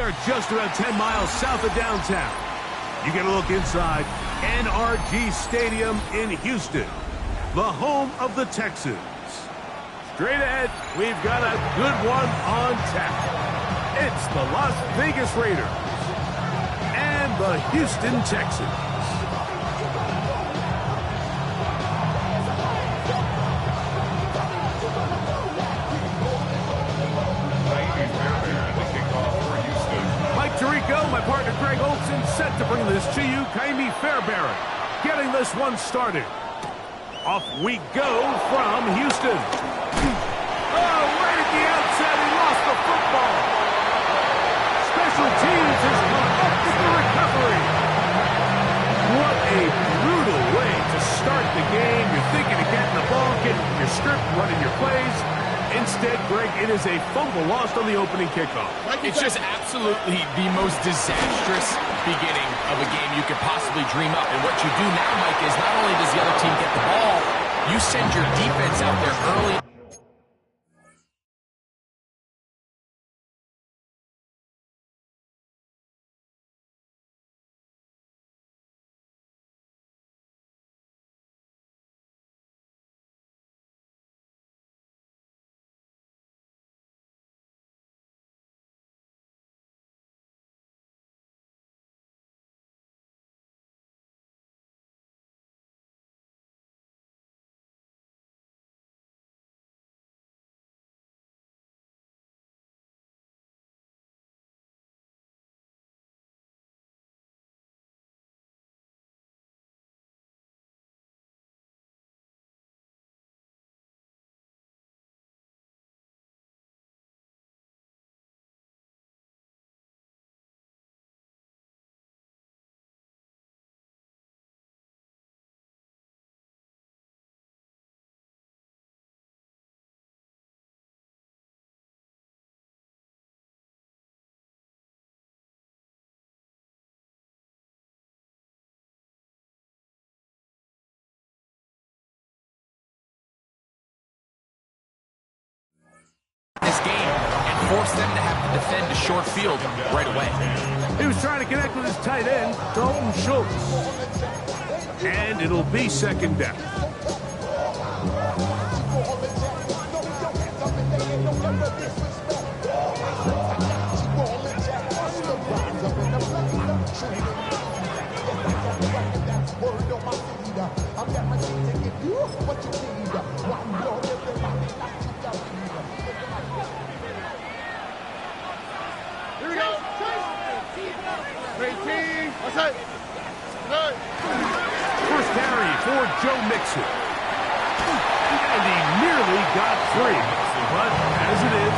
are just about 10 miles south of downtown. You get a look inside NRG Stadium in Houston, the home of the Texans. Straight ahead, we've got a good one on tap. It's the Las Vegas Raiders and the Houston Texans. Tirico, my partner Greg Olson, set to bring this to you. Kaimi Fairbairn getting this one started. Off we go from Houston. Oh, right at the outset, he lost the football. Special teams has come up with the recovery. What a brutal way to start the game. You're thinking of getting the ball, getting your script, running your plays. Instead, Greg, it is a fumble lost on the opening kickoff. It's just absolutely the most disastrous beginning of a game you could possibly dream up. And what you do now, Mike, is not only does the other team get the ball, you send your defense out there early. This game and force them to have to defend a short field right away. He was trying to connect with his tight end, Dalton Schultz. And it'll be second down. Here we go. What's that? First carry for Joe Mixon. And he nearly got free. But as it is,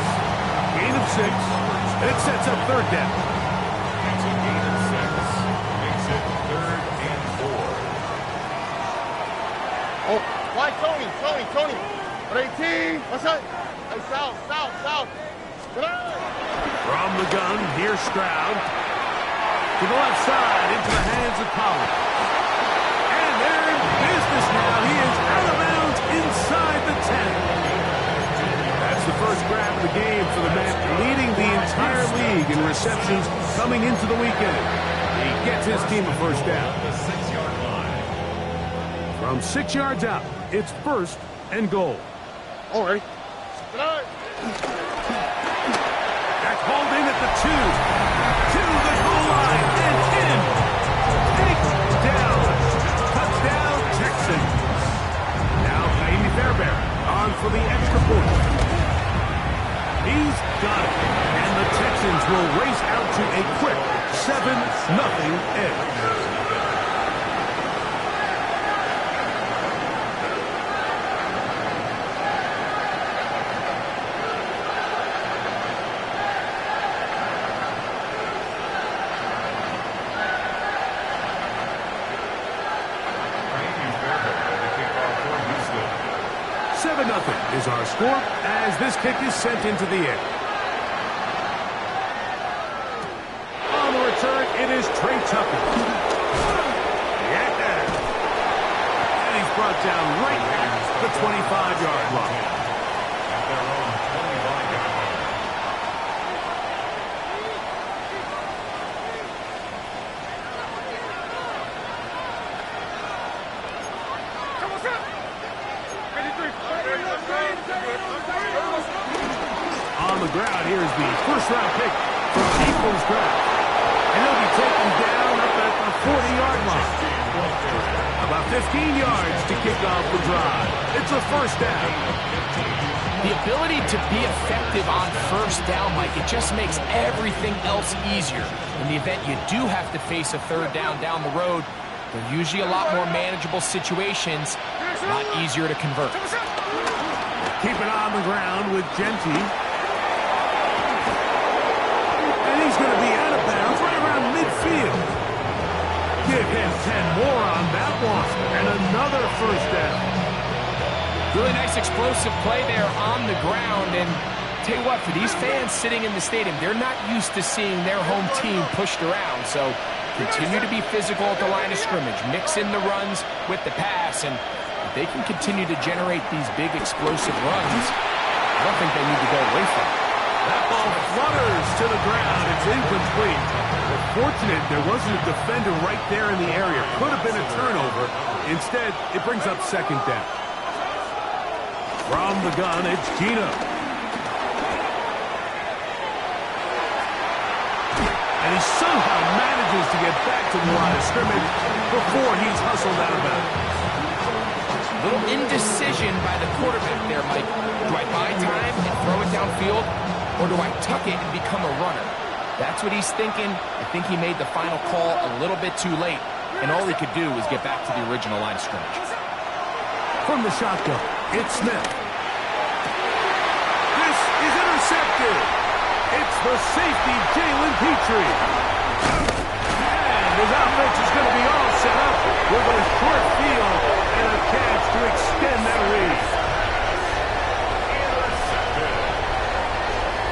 gain of 6. And it sets up third down. It's a gain of 6. Makes it 3rd and 4. Oh, why Tony? 18. What's that? Hey, south. From the gun, here's Stroud. To the left side, into the hands of Collins. And they're in business now. He is out of bounds inside the 10. That's the first grab of the game for the man leading the entire league in receptions coming into the weekend. He gets his team a first down. The 6-yard line. From 6 yards out, it's 1st and goal. All right. That's hauled in at the 2. To the goal line and in. Take down. Touchdown, Texans. Now Kaimi Fairbairn on for the extra point. He's got it. And the Texans will race out to a quick 7-0 edge. Is our score as this kick is sent into the air. On the return, it is Trey Tucker. Yeah. And he's brought down right at the 25-yard line. At their own 25-yard line. the ground. Here's the first-round pick from Eagles draft. And he'll be taken down up at the 40-yard line. About 15 yards to kick off the drive. It's a first down. The ability to be effective on first down, Mike, it just makes everything else easier. In the event you do have to face a third down the road, they're usually a lot more manageable situations, a lot easier to convert. Keep it on the ground with Genty. And he's going to be out of bounds right around midfield. Give him 10 more on that one. And another first down. Really nice explosive play there on the ground. And tell you what, for these fans sitting in the stadium, they're not used to seeing their home team pushed around. So continue to be physical at the line of scrimmage. Mix in the runs with the pass. And if they can continue to generate these big explosive runs, I don't think they need to go away from it. That ball flutters to the ground. It's incomplete. But fortunate there wasn't a defender right there in the area. Could have been a turnover. Instead, it brings up second down. From the gun, it's Gino. And he somehow manages to get back to the line of scrimmage before he's hustled out of bounds. Little indecision by the quarterback there, Mike. Do I buy time and throw it downfield, or do I tuck it and become a runner? That's what he's thinking. I think he made the final call a little bit too late, and all he could do was get back to the original line of scrimmage. From the shotgun, it's Smith. This is intercepted. It's the safety, Jalen Petrie. And his offense is going to be all set up with a short field and a chance to extend that lead. Intercepted.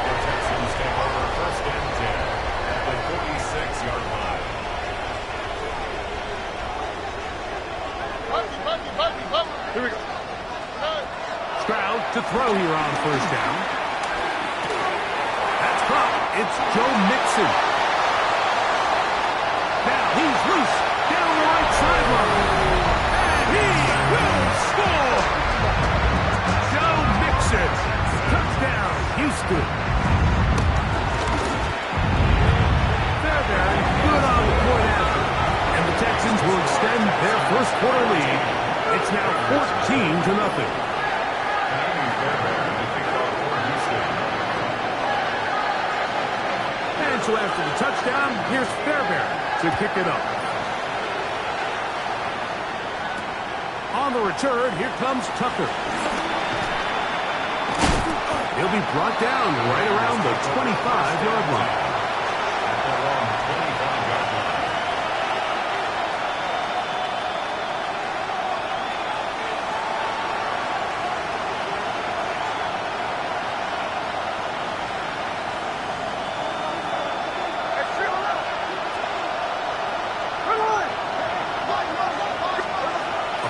The Texans take over first and 10 at the 46-yard line. Here we go. Stroud to throw here on first down. That's caught. It's Joe Mixon. Now he's loose down the right sideline. And he will score. Joe Mixon. Touchdown, Houston. Fairbairn good on the point after. And the Texans will extend their first quarter lead. It's now 14-0. So after the touchdown, here's Fairbairn to kick it up. On the return, here comes Tucker. He'll be brought down right around the 25-yard line.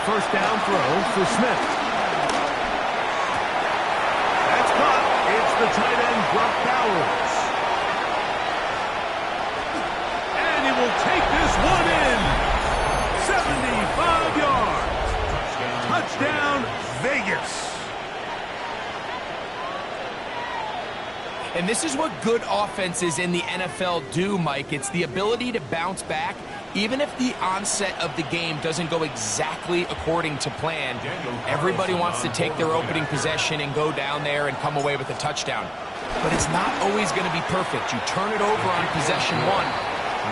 First down throw for Smith. That's caught. It's the tight end, Brock Bowers. And he will take this one in. 75 yards. Touchdown, Vegas. And this is what good offenses in the NFL do, Mike. It's the ability to bounce back. Even if the onset of the game doesn't go exactly according to plan, everybody wants to take their opening possession and go down there and come away with a touchdown. But it's not always going to be perfect. You turn it over on possession one.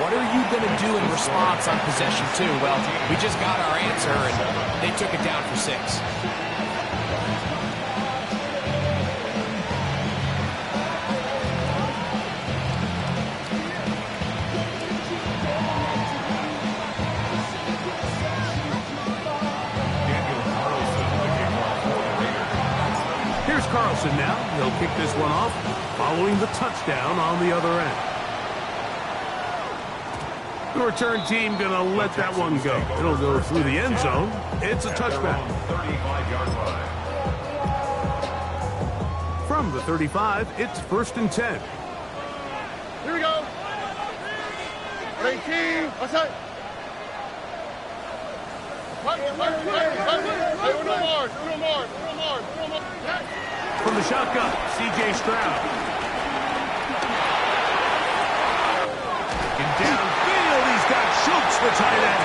What are you going to do in response on possession two? Well, we just got our answer, and they took it down for 6. Carlson now. He'll kick this one off following the touchdown on the other end. The return team going to let that one go. It'll go through the end zone. It's a touchback. 35-yard line. From the 35, it's 1st and 10. Here we go. 18. What's that? From the shotgun, C.J. Stroud. Schultz, the tight end.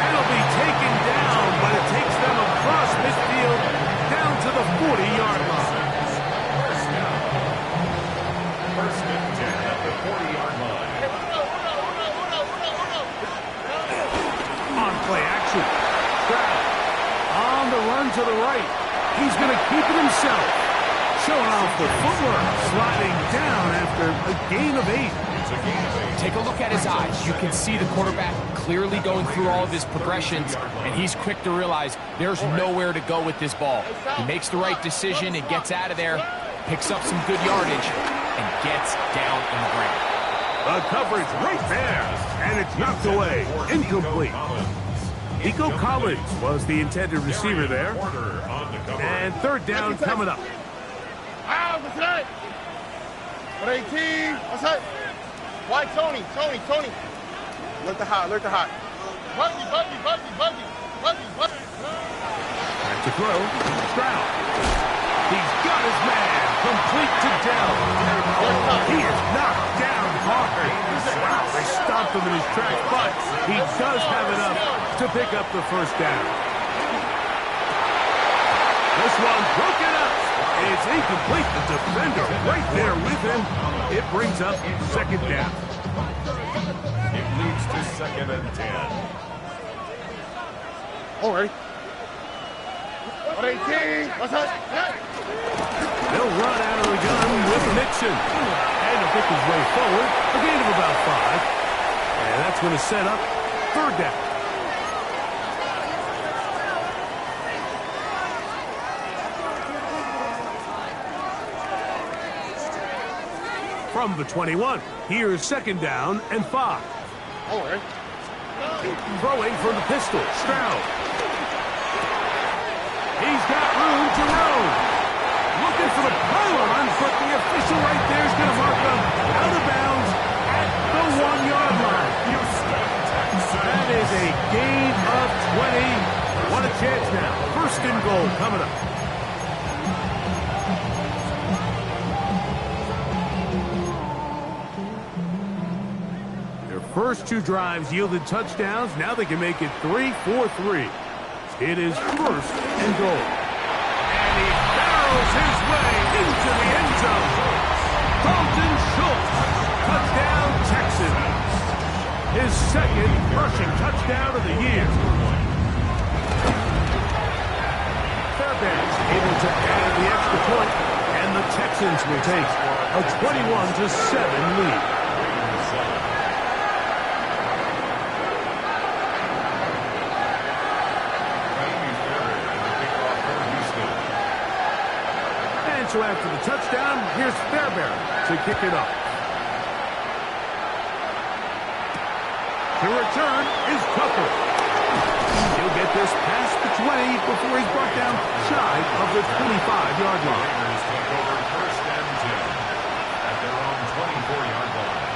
It'll be taken down, but it takes them across midfield down to the 40-yard line. First and 10 at the 40-yard line. On play action. Stroud on the run to the right. He's going to keep it himself. Showing off the footwork. Sliding down after a gain of 8. It's a gain of 8. Take a look at his eyes. You can see the quarterback clearly going through all of his progressions, and he's quick to realize there's nowhere to go with this ball. He makes the right decision and gets out of there, picks up some good yardage, and gets down in the ground. The coverage right there, and it's knocked away. Incomplete. Nico Collins was the intended receiver there. And third down coming up. What's that? 18. What's that? Why Tony? Alert the hot. Buggy. Back to throw. Stroud. He's got his man. Complete to Dell. He is knocked down hard. Wow, they stopped him in his tracks, but he does have enough to pick up the first down. This one broken up. It's incomplete. The defender right there with him. It brings up second down. It leads to second and 10. All right. 18. What's that? They'll run out of the gun with Nixon. And to pick his way forward, a gain of about 5. And that's going to set up third down. From the 21, here's second down and 5. All right. Throwing from the pistol, Stroud. He's got room to roam. Looking for the pylon, but the official right there is going to mark him out of bounds at the 1-yard line. That is a gain of 20. What a chance now. First and goal coming up. Their first 2 drives yielded touchdowns. Now they can make it 3-4-3. It is first and goal. And he barrels his way into the end zone. Dalton Schultz, touchdown Texans. His second rushing touchdown of the year. Fairbanks able to add the extra point, and the Texans will take a 21-7 lead. So after the touchdown, here's Fairbairn to kick it off. The return is Tucker. He'll get this past the 20 before he's brought down shy of the 25-yard line. Raiders take over first and 10 at their own 24-yard line.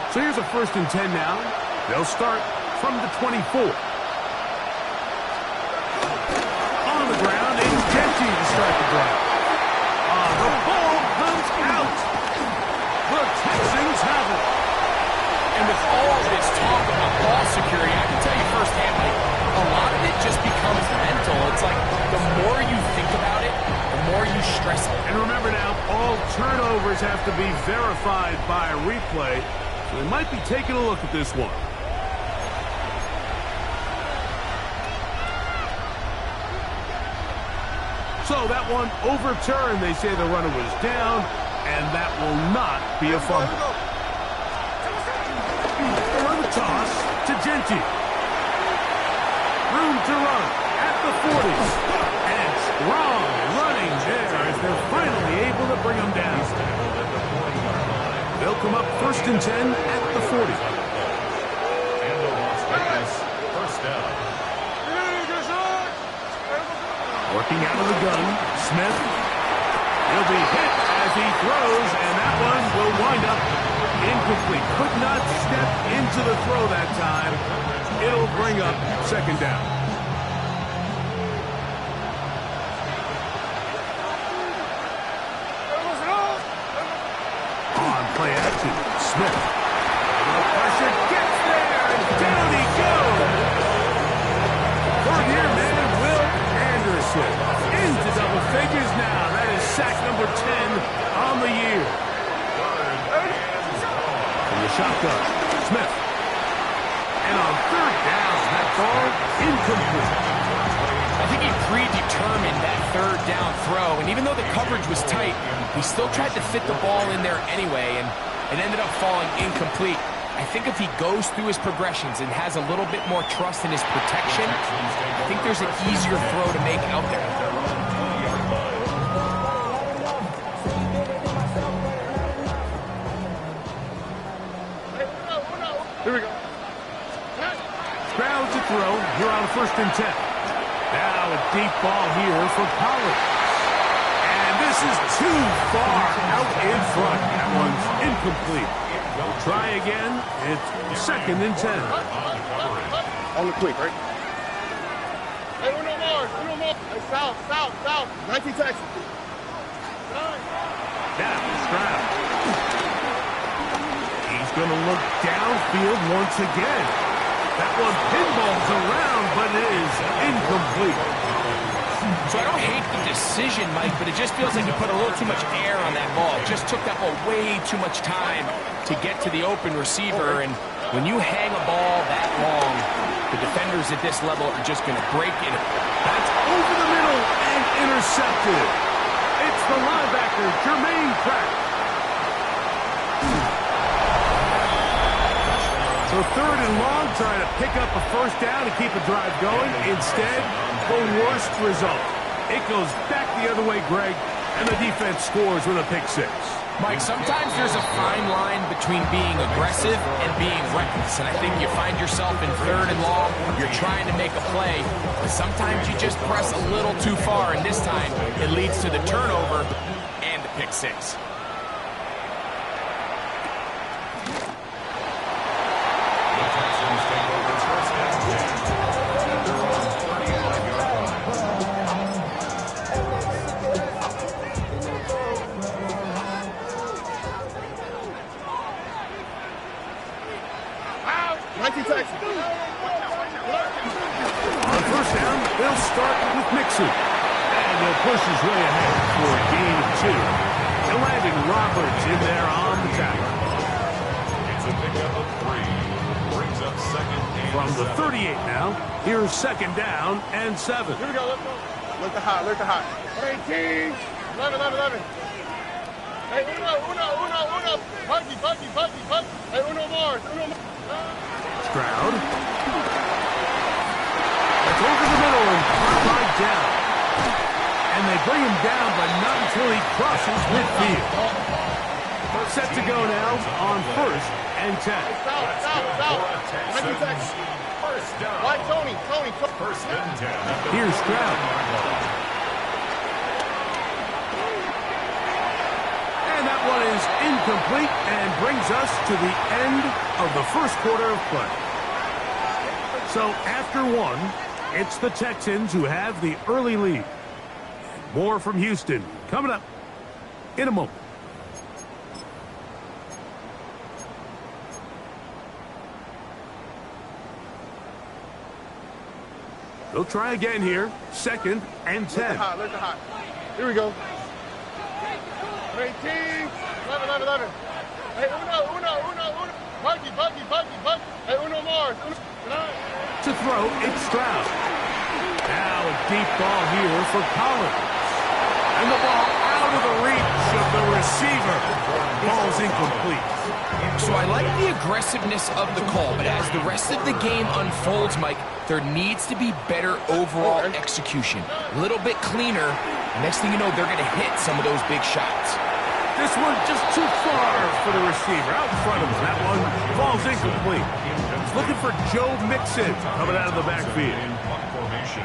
So here's a first and 10 now. They'll start from the 24. On the ground, it's Genty to start the drive. The ball comes out. The Texans have it. And with all this talk about ball security, I can tell you firsthand, like, a lot of it just becomes mental. It's like the more you think about it, the more you stress it. And remember now, all turnovers have to be verified by a replay. So they might be taking a look at this one. So that one overturned. They say the runner was down, and that will not be a fumble. For the toss to Genty. Room to run at the 40. And strong running there as they're finally able to bring him down. They'll come up first and 10 at the 40. And the Las Vegas first down. Working out of the gun, Smith. He'll be hit as he throws, and that one will wind up incomplete. Could not step into the throw that time. It'll bring up second down. Smith. The pressure gets there, and down he goes. Third year man, Will Anderson. Into double figures now. That is sack number 10 on the year. From the shotgun, Smith. And on third down, that ball incomplete. I think he predetermined that third down throw, and even though the coverage was tight, he still tried to fit the ball in there anyway, and it ended up falling incomplete. I think if he goes through his progressions and has a little bit more trust in his protection, I think there's an easier throw to make out there. Here we go. Crowd to throw here on 1st and 10. Now a deep ball here for Pollard. And this is too far out in front. That one's incomplete. We'll try again. It's 2nd and 10. On the quick, right? Hey, Uno more. Hey, south. 19 Texas. Now Stroud. He's going to look downfield once again. That one pinballs around, but it is incomplete. So I don't hate the decision, Mike, but it just feels like you put a little too much air on that ball. Just took that ball way too much time to get to the open receiver, and when you hang a ball that long, the defenders at this level are just going to break it. That's over the middle and intercepted. It's the linebacker, Jermaine Pratt. So 3rd and long, trying to pick up a first down to keep a drive going. Instead, the worst result. It goes back the other way, Greg, and the defense scores with a pick 6. Mike, sometimes there's a fine line between being aggressive and being reckless, and I think you find yourself in 3rd and long, you're trying to make a play, but sometimes you just press a little too far, and this time it leads to the turnover and the pick 6. On 1st down, they'll start with Mixon. And they'll push his way ahead for a gain of 2. And landing Roberts in there on the tackle. It's a pickup of 3. Brings up 2nd and From the 7. 38 now, here's 2nd down and 7. Here we go. Let's go. Look the hot. 18. 11. Hey, Uno. Buggy. Hey, Uno more. Stroud. It's over the middle and right down. And they bring him down, but not until he crosses midfield. Set to go now on 1st and 10. South. 19 Texas. First down. Why, Tony. 1st and 10. Here's Stroud. And that one is incomplete and brings us to the end of the 1st quarter of play. So after 1, it's the Texans who have the early lead. More from Houston coming up in a moment. They'll try again here. 2nd and 10. Look the hot. Here we go. 18. 11. Hey, Uno. Buggy. Hey, Uno more. To throw, it's Stroud. Now a deep ball here for Collins. And the ball out of the reach of the receiver. Ball's incomplete. So I like the aggressiveness of the call, but as the rest of the game unfolds, Mike, there needs to be better overall execution. A little bit cleaner. Next thing you know, they're going to hit some of those big shots. This one just too far for the receiver. Out in front of him. That one falls incomplete. He's looking for Joe Mixon coming out of the backfield.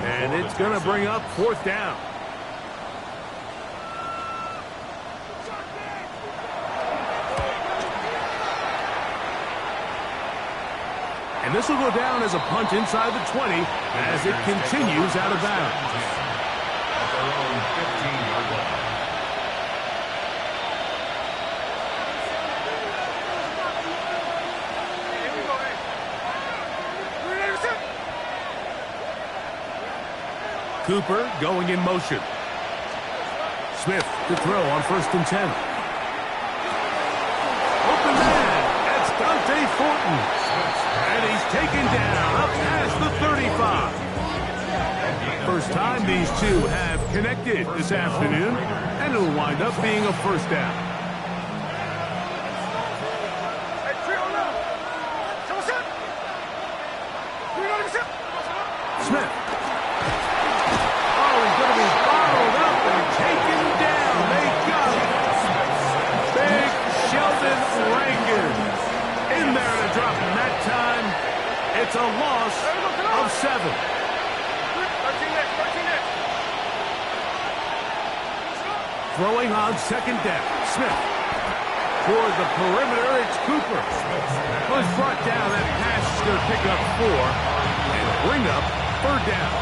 And it's going to bring up 4th down. And this will go down as a punt inside the 20 as it continues out of bounds. At their own 15-yard line. Cooper going in motion. Smith to throw on 1st and 10. Open man. That's Dante Thornton. And he's taken down up past the 35. First time these two have connected this afternoon, and it'll wind up being a 1st down. Smith. Oh, he's going to be bottled up and taken down. They got it. Big Sheldon Rankin in there to drop him that time. It's a loss of 7. Throwing on 2nd down. Smith. Toward the perimeter, it's Cooper. Was brought down. That pass is going to pick up 4 and bring up 3rd down.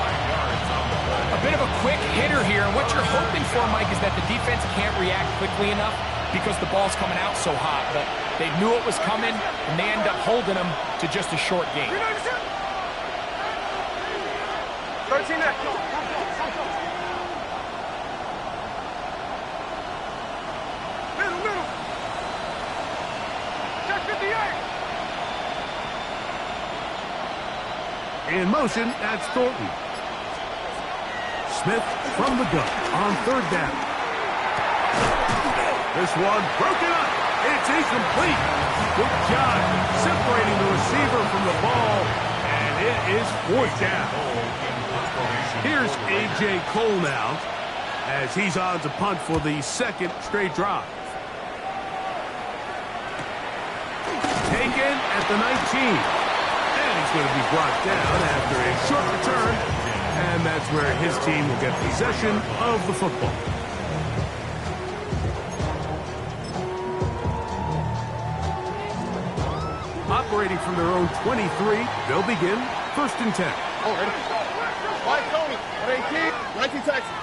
A bit of a quick hitter here, and what you're hoping for, Mike, is that the defense can't react quickly enough because the ball's coming out so hot. But they knew it was coming, and they end up holding them to just a short game. 13 next. In motion, that's Thornton. Smith from the gun on 3rd down. This one broken up. It's incomplete. Good job separating the receiver from the ball, and it is 4th down. Here's A.J. Cole now, as he's on to punt for the 2nd straight drive. Taken at the 19. He's going to be brought down after a short return, and that's where his team will get possession of the football. Operating from their own 23, they'll begin 1st and 10. Oh, ready? White Tony, 18, 19 Texas.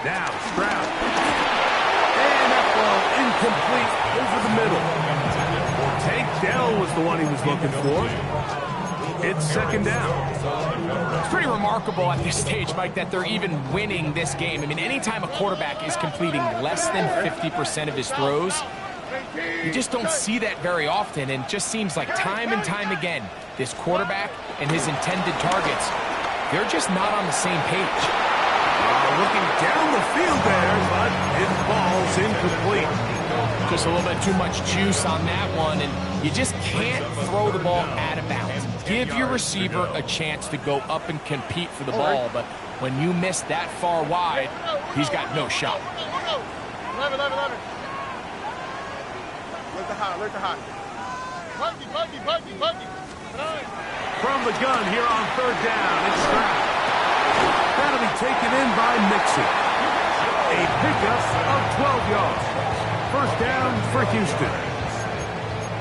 Now Stroud. And that ball incomplete over the middle. Tank Dell was the one he was looking for. It's 2nd down. It's pretty remarkable at this stage, Mike, that they're even winning this game. I mean, anytime a quarterback is completing less than 50% of his throws, you just don't see that very often, and it just seems like time and time again, this quarterback and his intended targets, they're just not on the same page. Looking down the field there, but it falls incomplete. Just a little bit too much juice on that one, and you just can't throw the ball out of bounds. Give your receiver a chance to go up and compete for the ball, but when you miss that far wide, he's got no shot. 11. Look hot. Buggy. From the gun here on 3rd down, it's Stroud. That'll be taken in by Mixon. A pickup of 12 yards. 1st down for Houston.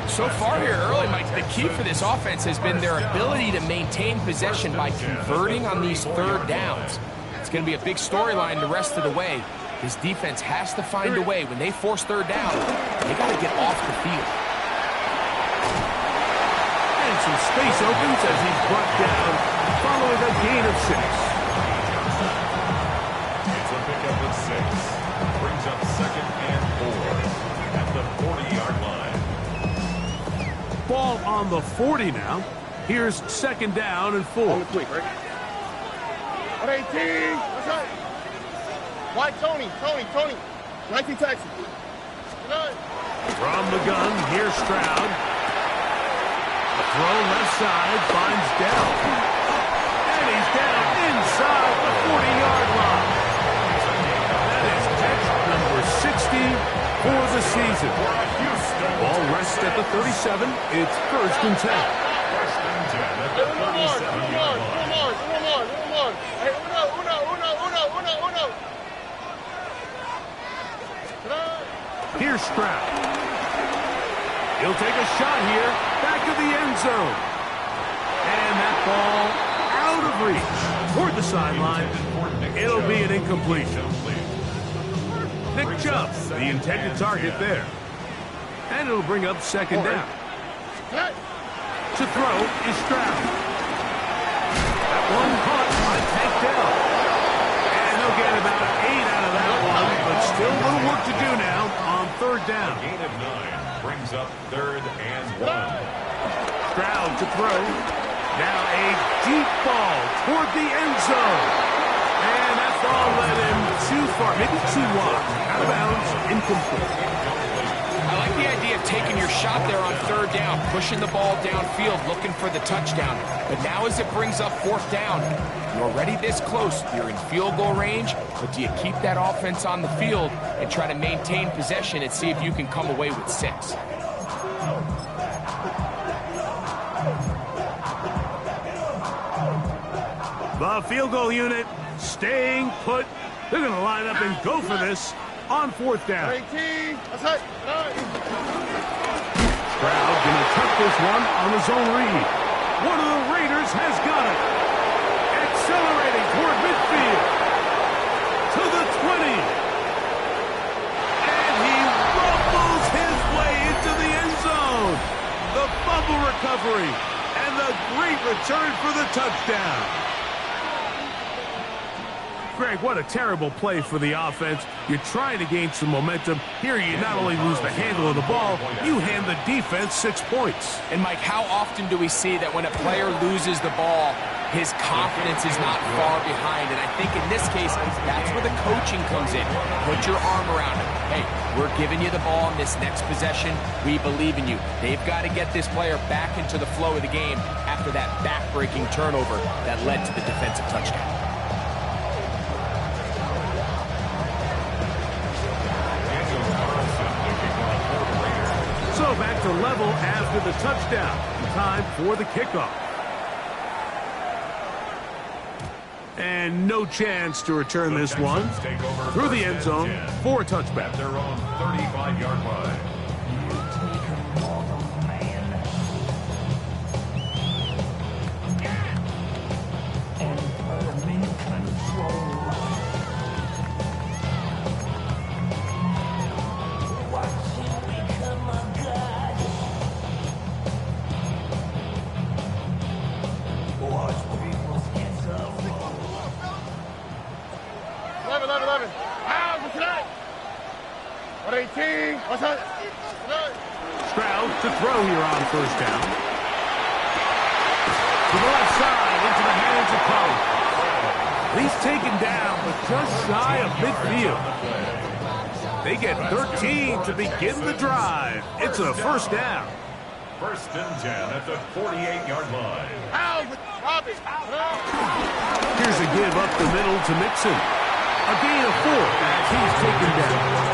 So far here early, Mike, the key for this offense has been their ability to maintain possession by converting on these 3rd downs. It's going to be a big storyline the rest of the way. This defense has to find a way. When they force 3rd down, they got to get off the field. And some space opens as he's brought down following a gain of 6. It's a pickup of 6. Brings up 2nd and 4 at the 40-yard line. Ball on the 40 now. Here's 2nd down and 4. On the quick, right? 18. What's up? White Tony. 19 Texas. From the gun, here's Stroud. A throw left side finds Dell. And he's down inside the 40-yard line. That is catch number 60 for the season. Ball rests at the 37. It's 1st and 10. Hey, uno. Here's Stroud. He'll take a shot here. Back of the end zone. And that ball out of reach. Toward the sideline. It'll be an incompletion. Nick Chubb, the intended target there. And it'll bring up 2nd down. To throw is Stroud. That one caught by Tank down. And they'll get about 8 out of that one, but still a little work to do now on third down. A gain of 9 brings up 3rd and 1. Stroud to throw. Now a deep ball toward the end zone. And that ball led him too far, maybe too wide. Out of bounds, incomplete. I like the idea of taking your shot there on third down, pushing the ball downfield, looking for the touchdown. But now as it brings up 4th down, you're already this close. You're in field goal range, but do you keep that offense on the field and try to maintain possession and see if you can come away with 6? The field goal unit staying put. They're going to line up and go for this on 4th down. 18. That's it. Stroud going to tuck this one on his own read. One of the Raiders has got it. Accelerating toward midfield. To the 20. And he rumbles his way into the end zone. The fumble recovery. And the great return for the touchdown. Greg, what a terrible play for the offense. You're trying to gain some momentum. Here you not only lose the handle of the ball, you hand the defense 6 points. And Mike, how often do we see that when a player loses the ball, his confidence is not far behind? And I think in this case, that's where the coaching comes in. Put your arm around him. Hey, we're giving you the ball in this next possession. We believe in you. They've got to get this player back into the flow of the game after that back-breaking turnover that led to the defensive touchdown. So back to level after the touchdown. Time for the kickoff. And no chance to return this one through the end zone for a touchback. At their own 35-yard line. Stroud to throw here on 1st down. To the left side, into the hands of Collins. He's taken down, but just shy of midfield. They get 13 to begin the drive. It's a 1st down. 1st and 10 at the 48-yard line. Here's a give up the middle to Mixon. A gain of 4 as he's taken down.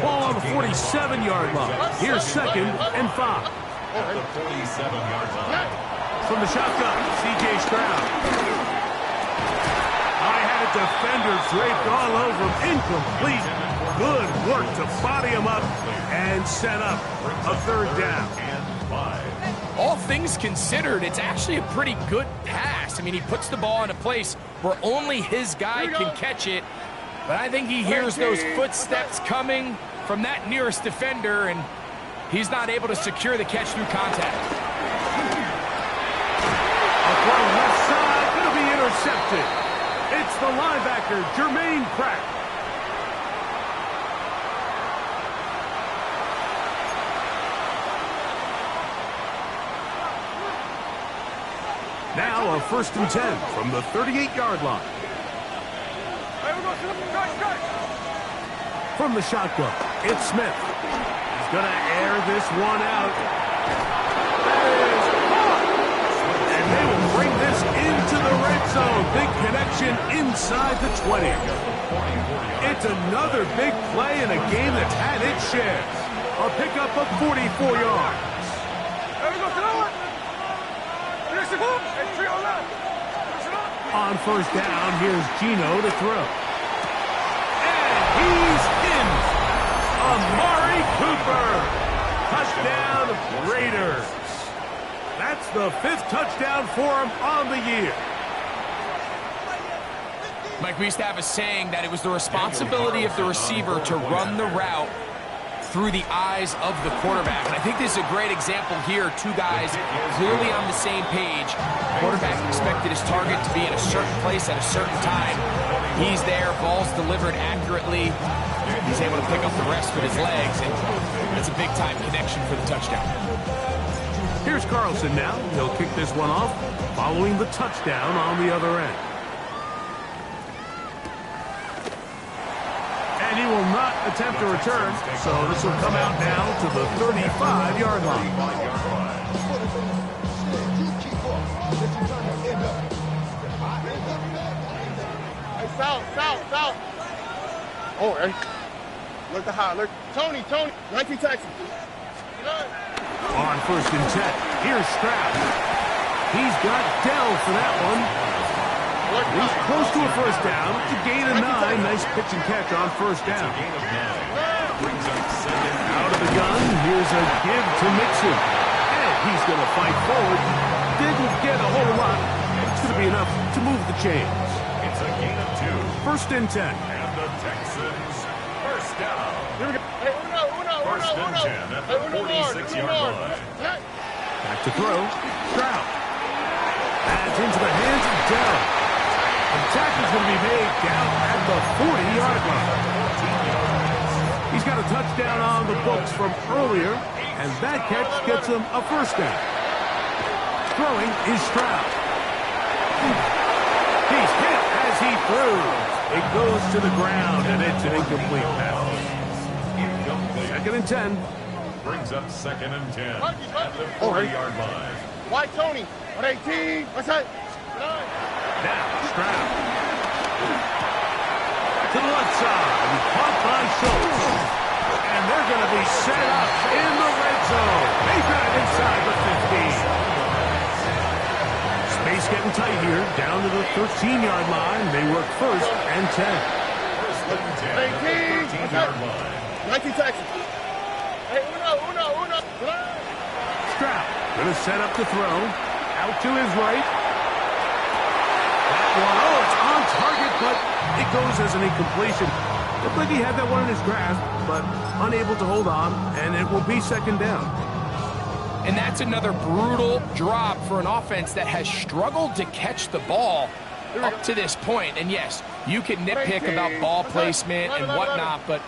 Ball on the 47-yard line. Here's 2nd and 5. At the 47-yard line. From the shotgun, C.J. Stroud. I had a defender draped all over him. Incomplete. Good work to body him up and set up a 3rd down. All things considered, it's actually a pretty good pass. I mean, he puts the ball in a place where only his guy can catch it. But I think he hears those footsteps coming from that nearest defender, and he's not able to secure the catch through contact. A throw left side, going to be intercepted. It's the linebacker, Jermaine Pratt. Now a 1st and 10 from the 38-yard line. From the shotgun, it's Smith. He's going to air this one out. That is caught. And they will bring this into the red zone. Big connection inside the 20. It's another big play in a game that's had its share. A pickup of 44 yards. On 1st down, here's Gino to throw. And he's in. Amari Cooper. Touchdown, Raiders. That's the 5th touchdown for him on the year. Mike, we used to have a saying that it was the responsibility of the receiver to run the route through the eyes of the quarterback. And I think this is a great example here. Two guys clearly on the same page. Quarterback expected his target to be in a certain place at a certain time. He's there, ball's delivered accurately. He's able to pick up the rest with his legs, and that's a big-time connection for the touchdown. Here's Carlson now. He'll kick this one off, following the touchdown on the other end. And he will not attempt a return, so this will come out now to the 35-yard line. Hey, South. Oh, hey. Look the high. Look. Tony. 19 Texas. On 1st and 10, here's Stroud. He's got Dell for that one. He's close to a first down. It's a gain of 9. Nice pitch and catch on 1st down. Out of the gun, here's a give to Mixon. And he's going to fight forward. Didn't get a whole lot. It's going to be enough to move the chains. It's a gain of 2. 1st and 10. And the Texans first down. Here we go. Hey, uno. First and 10 at the 46-yard line. Back to throw. Stroud. Pass into the hands of Dell. The tackle's going to be made down at the 40-yard line. He's got a touchdown on the books from earlier, and that catch gets him a first down. Throwing is Stroud. He's hit as he throws. It goes to the ground, and it's an incomplete pass. 2nd and 10. Brings up 2nd and 10 at the 40-yard line. Why Tony? 118. What's that? Now, Stroud. To the left side. Caught by Schultz. And they're going to be set up in the red zone. They've got it inside the 15. Space getting tight here. Down to the 13-yard line. They work 1st and 10. First and 10 at the 13-yard line. 19 Texas. Hey, uno. Stroud going to set up the throw. Out to his right. That one, it's on target, but it goes as an incompletion. Looked like he had that one in his grasp, but unable to hold on, and it will be 2nd down. And that's another brutal drop for an offense that has struggled to catch the ball up to this point. And yes, you can nitpick about ball placement and whatnot, but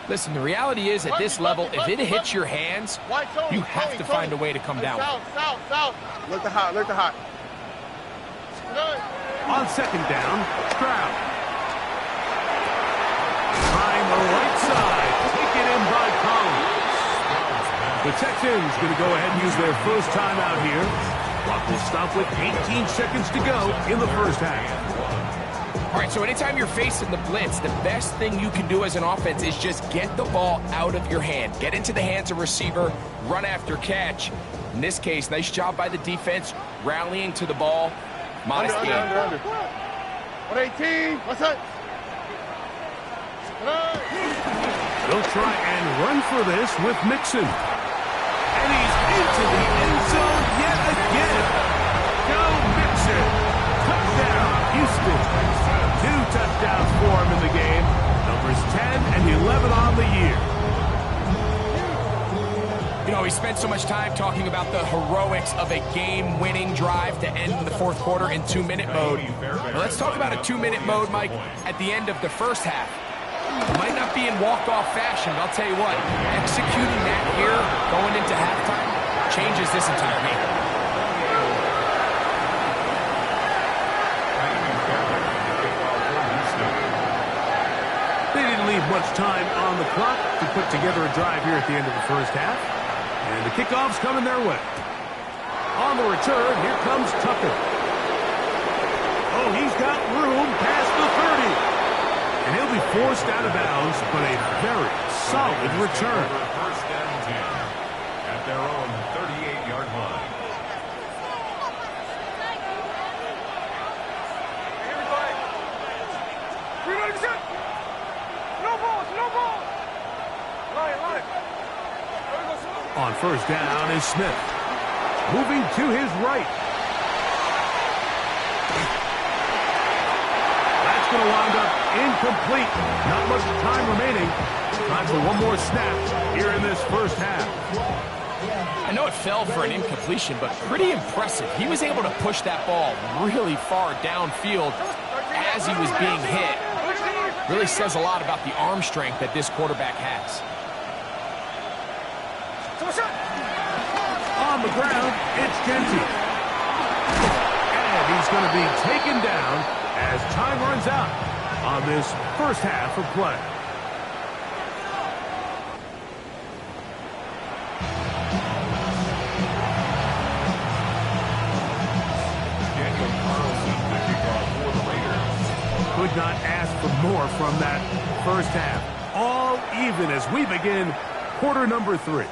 listen, the reality is at this level, if it hits your hands, you have to find a way to come down. South. Look the hot. On 2nd down, Stroud. Trying the right side. Taken in by Collins. The Texans going to go ahead and use their first timeout here. Clock will stop with 18 seconds to go in the first half. All right, so anytime you're facing the blitz, the best thing you can do as an offense is just get the ball out of your hand. Get into the hands of receiver, run after catch. In this case, nice job by the defense, rallying to the ball. Modest game. Under. 118. What's that? They'll try and run for this with Mixon. And he's into the end zone yet again. Go Mixon. Touchdown, Houston. 2 touchdowns for him in the game. Numbers 10 and 11 on the year. You know, we spent so much time talking about the heroics of a game-winning drive to end the 4th quarter in 2-minute mode. Now let's talk about a 2-minute mode, Mike, at the end of the first half. It might not be in walk-off fashion, but I'll tell you what, executing that here, going into halftime, changes this entire game. They didn't leave much time on the clock to put together a drive here at the end of the first half. And the kickoff's coming their way. On the return, here comes Tucker. Oh, he's got room past the 30. And he'll be forced out of bounds, but a very solid return. First and 10 at their own 38-yard line. On 1st down is Smith. Moving to his right. That's That's going to wind up incomplete. Not much time remaining. Time for one more snap here in this first half. I know it fell for an incompletion, but pretty impressive. He was able to push that ball really far downfield as he was being hit. Really says a lot about the arm strength that this quarterback has. On the ground, it's Genty. And he's going to be taken down as time runs out on this first half of play. Could not ask for more from that first half. All even as we begin quarter number 3.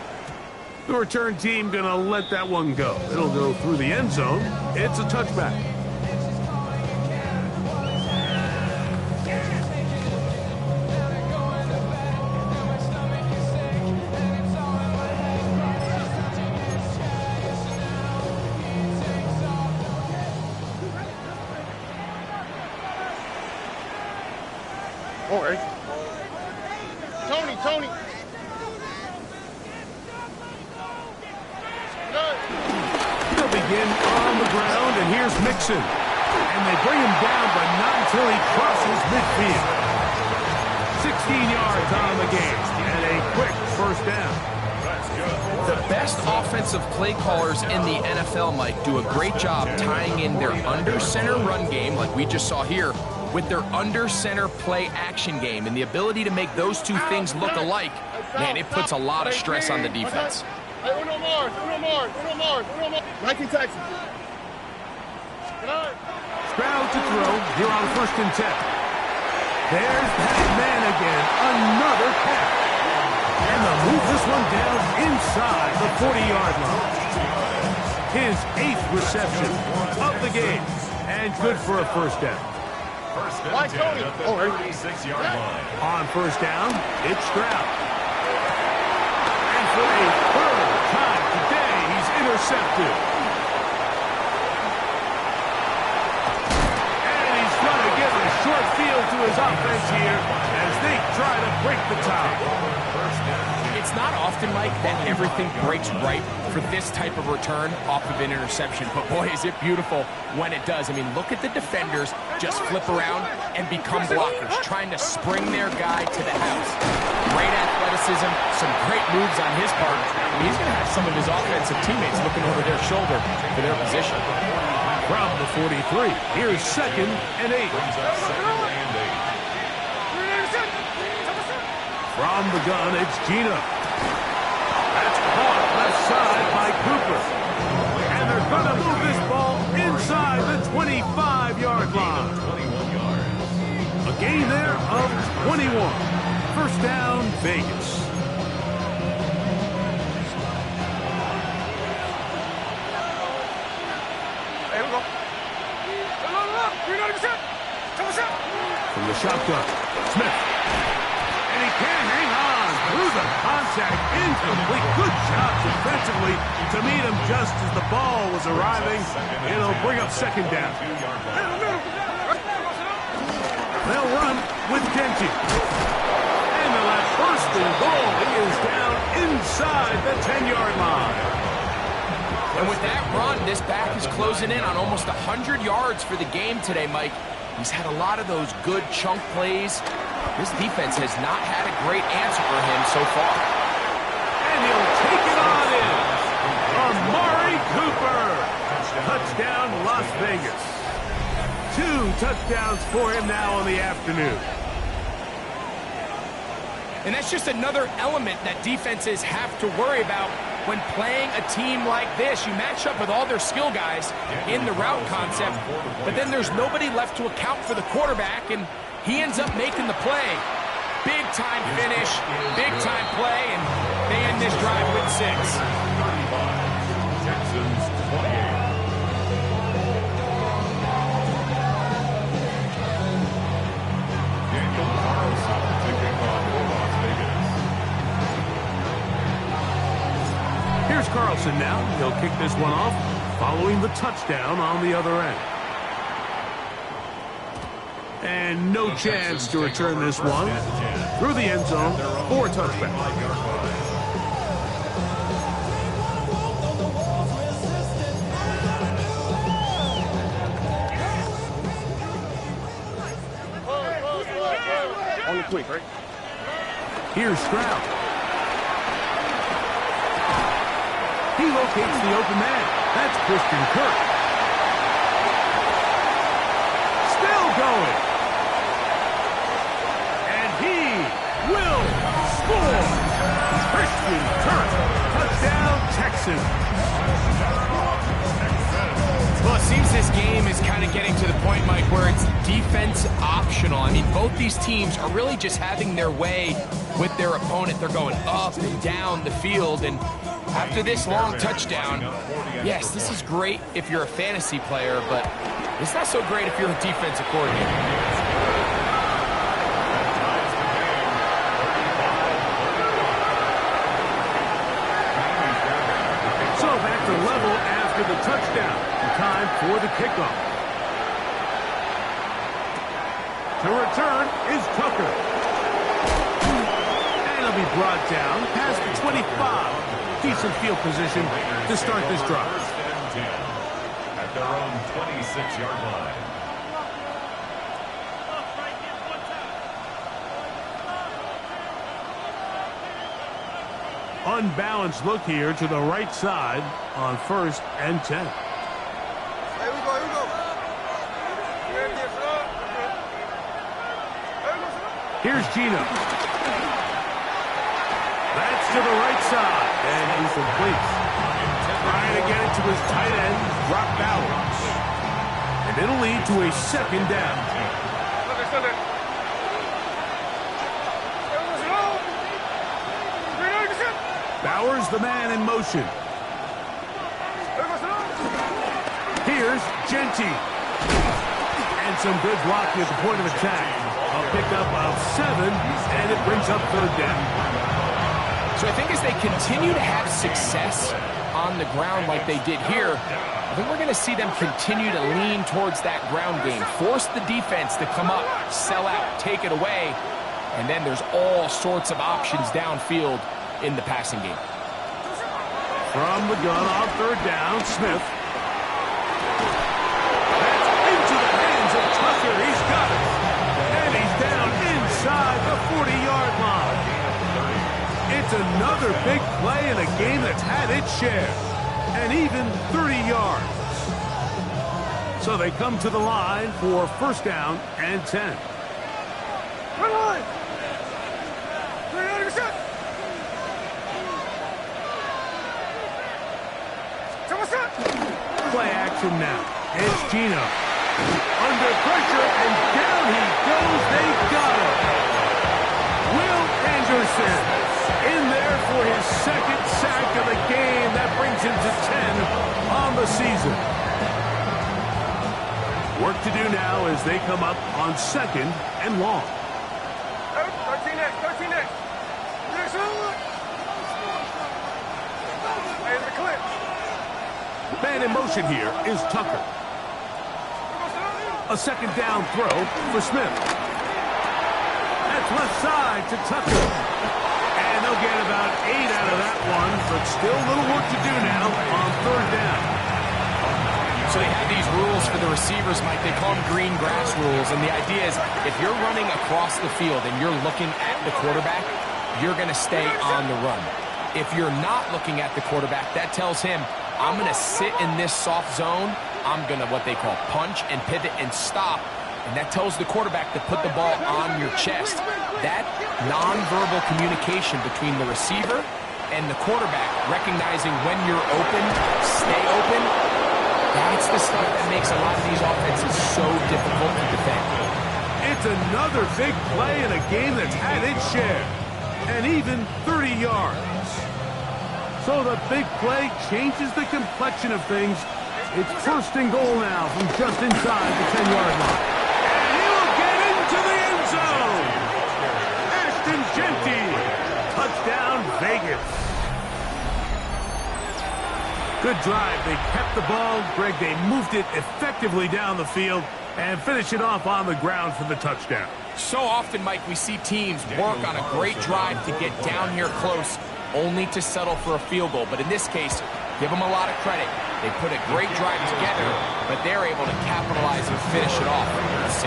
The return team going to let that one go. It'll go through the end zone. It's a touchback. All right. Tony. He'll begin on the ground, and here's Mixon. And they bring him down, but not until he crosses midfield. 16 yards on the game, and a quick first down. The best offensive play callers in the NFL, Mike, do a great job tying in their under-center run game, like we just saw here, with their under-center play action game. And the ability to make those two things look alike, man, it puts a lot of stress on the defense. Hey, uno more. Nike Texas. Stroud to throw here on 1st and 10. There's that man again, another catch. And they'll move this one down inside the 40-yard line. His 8th reception of the game, and good for a first down. First and 10 at the 36-yard line. On first down, it's Stroud. And for a third time today, he's intercepted. And he's going to give a short field to his offense here as they try to break the tie. It's not often, Mike, that everything breaks right for this type of return off of an interception. But boy, is it beautiful when it does. I mean, look at the defenders just flip around and become blockers, trying to spring their guy to the house. Great athleticism, some great moves on his part. He's going to have some of his offensive teammates looking over their shoulder for their position. From the 43, here's 2nd and 8. From the gun, it's Gino. That's caught left side by Cooper. And they're going to move this ball inside the 25-yard line. A gain there of 21. First down, Vegas. Hey, we go. From the shotgun, Smith. And he can't hang on through the contact. Incomplete. Good job defensively to meet him just as the ball was arriving. It'll bring up 2nd down. They'll run with Genty. And they'll have 1st and goal. He is down inside the 10-yard line. And with that run, this back is closing in on almost 100 yards for the game today, Mike. He's had a lot of those good chunk plays. This defense has not had a great answer for him so far. And he'll take it on in. Amari Cooper. Touchdown, Las Vegas. 2 touchdowns for him now in the afternoon. And that's just another element that defenses have to worry about when playing a team like this. You match up with all their skill guys in the route concept, but then there's nobody left to account for the quarterback, and he ends up making the play. Big-time finish, big-time play, and they end this drive with 6. Texans 28. Daniel Carlson taking on Las Vegas. Here's Carlson now. He'll kick this one off following the touchdown on the other end. And no chance to return this one through the end zone for a touchback. Only quick, right? Here's Stroud. He locates the open man. That's Christian Kirk. Still going. And he will score. Christian Kirk. Touchdown, Texans. Well, it seems this game is kind of getting to the point, Mike, where it's defense optional. I mean, both these teams are really just having their way with their opponent. They're going up and down the field, and after this long touchdown, yes, this is great if you're a fantasy player, but it's not so great if you're a defensive coordinator. The level after the touchdown. Time for the kickoff. To return is Tucker. And he'll be brought down past the 25. Decent field position to start this drive. First and 10 at their own 26-yard line. Unbalanced look here to the right side on 1st and 10. Here we go, here we go. Here's Gino. That's to the right side, and he's complete. Trying to get it to his tight end, drop Bowers. And it'll lead to a second down. Bowers, the man in motion. Here's Genty. And some good blocking at the point of attack. A pickup of 7, and it brings up 3rd down. So I think as they continue to have success on the ground like they did here, I think we're going to see them continue to lean towards that ground game. Force the defense to come up, sell out, take it away, and then there's all sorts of options downfield in the passing game. From the gun on 3rd down, Smith. That's into the hands of Tucker. He's got it. And he's down inside the 40-yard line. It's another big play in a game that's had its share. And even 30 yards. So they come to the line for 1st down and 10. Run line. Play action now. It's Gino. Under pressure, and down he goes. They got him. Will Anderson in there for his 2nd sack of the game. That brings him to 10 on the season. Work to do now as they come up on 2nd and long. 13 next, 13 next. Hey, the clip. Man in motion here is Tucker. A 2nd down throw for Smith. That's left side to Tucker. And they'll get about 8 out of that one, but still a little work to do now on 3rd down. So they have these rules for the receivers, Mike. They call them green grass rules. And the idea is if you're running across the field and you're looking at the quarterback, you're going to stay on the run. If you're not looking at the quarterback, that tells him, I'm going to sit in this soft zone. I'm going to what they call punch and pivot and stop. And that tells the quarterback to put the ball on your chest. That nonverbal communication between the receiver and the quarterback, recognizing when you're open, stay open, that's the stuff that makes a lot of these offenses so difficult to defend. It's another big play in a game that's had its share. And even 30 yards. So the big play changes the complexion of things. It's 1st and goal now from just inside the 10-yard line. And he will get into the end zone. Ashton Genty. Touchdown, Vegas. Good drive. They kept the ball. Greg, they moved it effectively down the field. And finish it off on the ground for the touchdown. So often, Mike, we see teams work on a great drive to get down here close, only to settle for a field goal. But in this case, give them a lot of credit. They put a great drive together, but they're able to capitalize and finish it off with 6.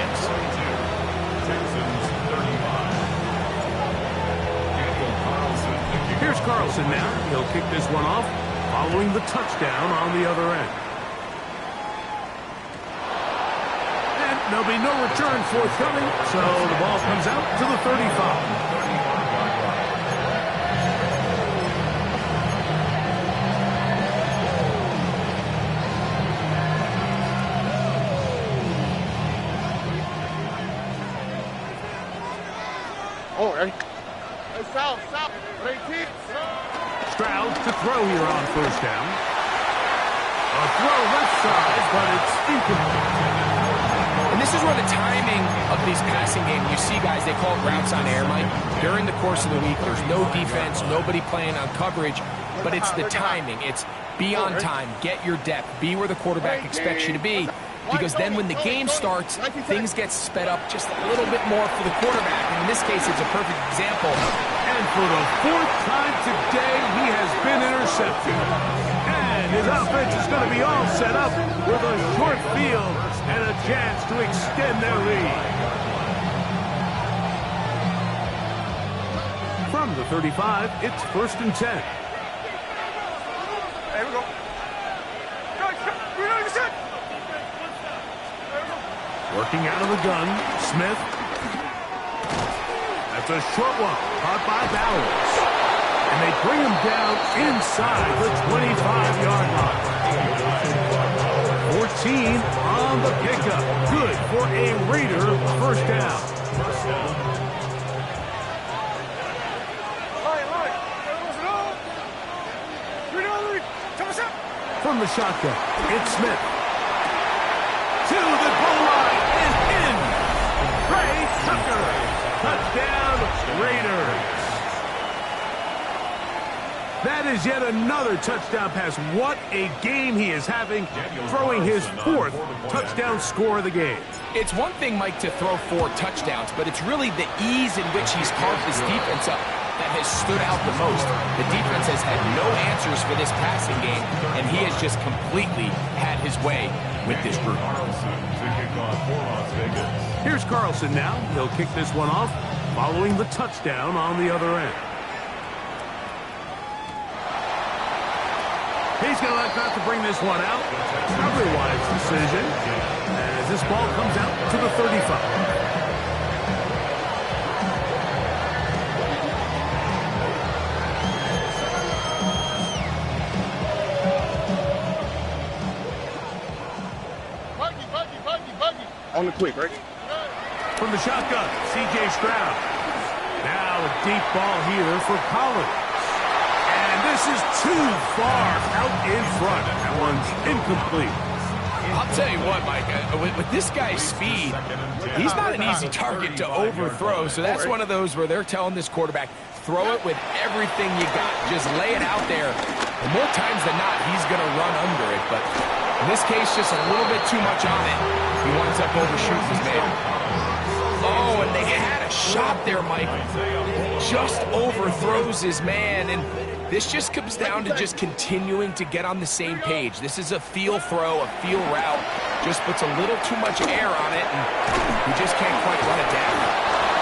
Here's Carlson now. He'll kick this one off, following the touchdown on the other end. And there'll be no return forthcoming, so the ball comes out to the 35. Oh, hey, South, 18. Stroud to throw here on first down. A throw left side, but it's incomplete. And this is where the timing of these passing games, you see guys, they call it routes on air, Mike. During the course of the week, there's no defense, nobody playing on coverage, but it's the timing. It's be on time, get your depth, be where the quarterback expects you to be. Because then when the game starts, things get sped up just a little bit more for the quarterback. And in this case, it's a perfect example. And for the 4th time today, he has been intercepted. And his offense is going to be all set up with a short field and a chance to extend their lead. From the 35, it's 1st and 10. There we go. Working out of the gun, Smith. That's a short one, caught by Bowers. And they bring him down inside the 25-yard line. 14 on the pickup. Good for a Raider first down. From the shotgun, it's Smith. To the goal line and in. Trey Tucker. Touchdown, Raiders. That is yet another touchdown pass. What a game he is having, throwing his 4th touchdown score of the game. It's one thing, Mike, to throw 4 touchdowns, but it's really the ease in which he's carved his defense up that has stood out the most. The defense has had no answers for this passing game, and he has just completely had his way with this group. Here's Carlson now. He'll kick this one off, following the touchdown on the other end. He's going to like not to bring this one out. Probably a wise decision, as this ball comes out to the 35. On the quick, right? From the shotgun, C.J. Stroud. Now a deep ball here for Collins. And this is too far out in front. That one's incomplete. I'll tell you what, Mike, with this guy's speed, he's not an easy target to overthrow. So that's one of those where they're telling this quarterback, throw it with everything you got. Just lay it out there. And more times than not, he's going to run under it. But in this case, just a little bit too much on it. He winds up overshooting his man. Oh, and they had a shot there, Mike. Just overthrows his man. And this just comes down to just continuing to get on the same page. This is a feel throw, a feel route. Just puts a little too much air on it, and he just can't quite run it down.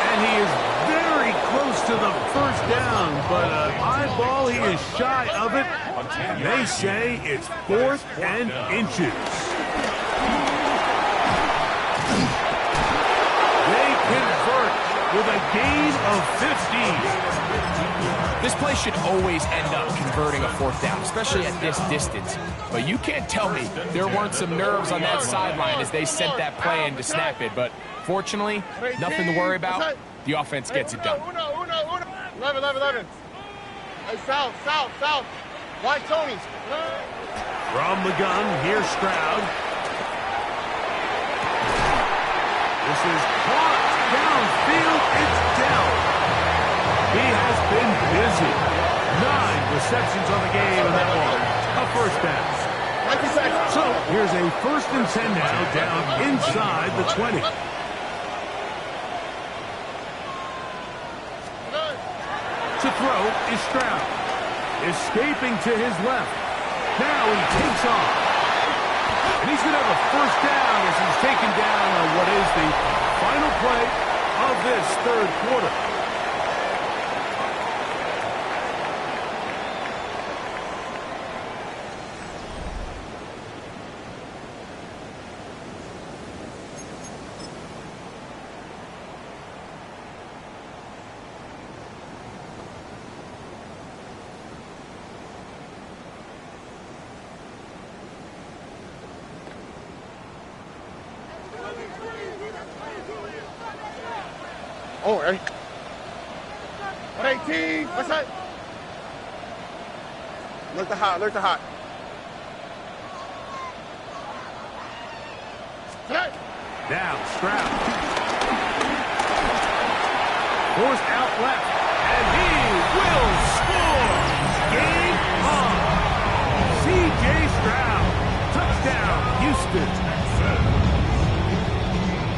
And he is very close to the first down, but an eyeball, he is shy of it. And they say it's 4th and inches. They convert with a gain of 15. This play should always end up converting a 4th down, especially at this distance. But you can't tell me there weren't some nerves on that sideline as they sent that play in to snap it. But fortunately, nothing to worry about. The offense gets it done. 11. Hey, South. Why Tony's? From the gun, here's Stroud. This is caught downfield. It's down. He has been busy. 9 receptions on the game, and that one, a first down. 90 seconds. So here's a 1st and 10 now, down inside the 20. To throw is Stroud. Escaping to his left. Now he takes off. And he's going to have a 1st down as he's taken down on what is the final play of this 3rd quarter. Oh, ready? 118. What's that? Look the hot. Look the hot. Now Stroud. Forced out left. And he will score. Game on. C.J. Stroud. Touchdown, Houston.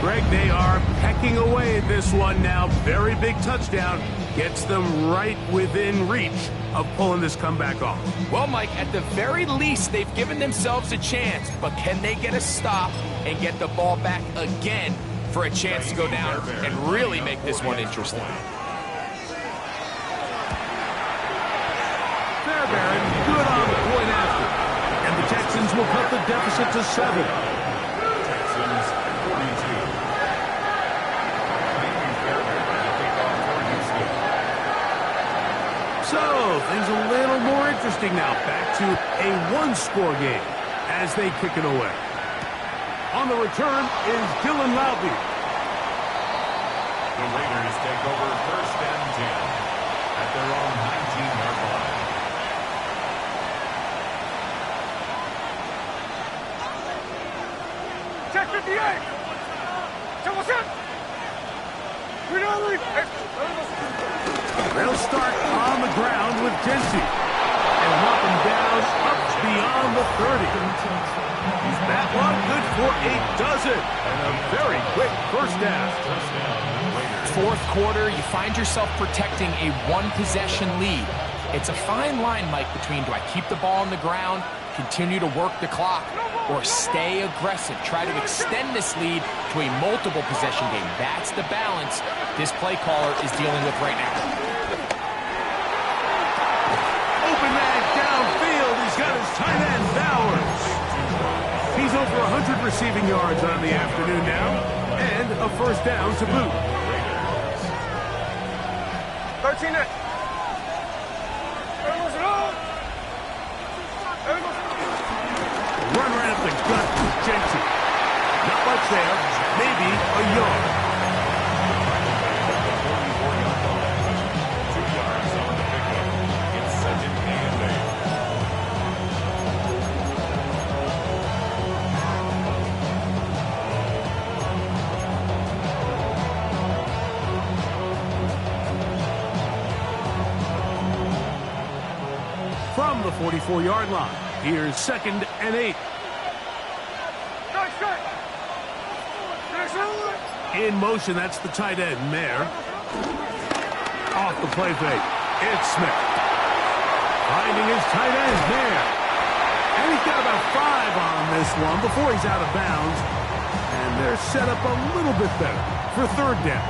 Greg, they are pecking away at this one now. Very big touchdown. Gets them right within reach of pulling this comeback off. Well, Mike, at the very least, they've given themselves a chance. But can they get a stop and get the ball back again for a chance to go down and really make this one interesting? Fairbairn, good on the point after. And the Texans will cut the deficit to 7. Texans 42. So, things a little more interesting now. Back to a 1-score game as they kick it away. On the return is Dylan Loudby. The Raiders take over 1st and 10 at their own 19-yard line. Check 58. They'll start on the ground with Dempsey. And knock him down up beyond the 30. That one good for a dozen. And a very quick 1st down. 4th quarter, you find yourself protecting a 1-possession lead. It's a fine line, Mike, between do I keep the ball on the ground, continue to work the clock, or stay aggressive, try to extend this lead to a multiple possession game. That's the balance this play caller is dealing with right now. Open man downfield. He's got his tight end, Bowers. He's over 100 receiving yards on the afternoon now, and a 1st down to boot. 13 it. Run right up the gut with Jensen. Not much there. Maybe a yard. 2 yards on the pickup. It's 2nd and 8. From the 44-yard line, here's 2nd and 8. In motion, that's the tight end, Mayer. Off the play fake, it's Smith. Finding his tight end, Mayer. And he's got about 5 on this one before he's out of bounds. And they're set up a little bit better for 3rd down.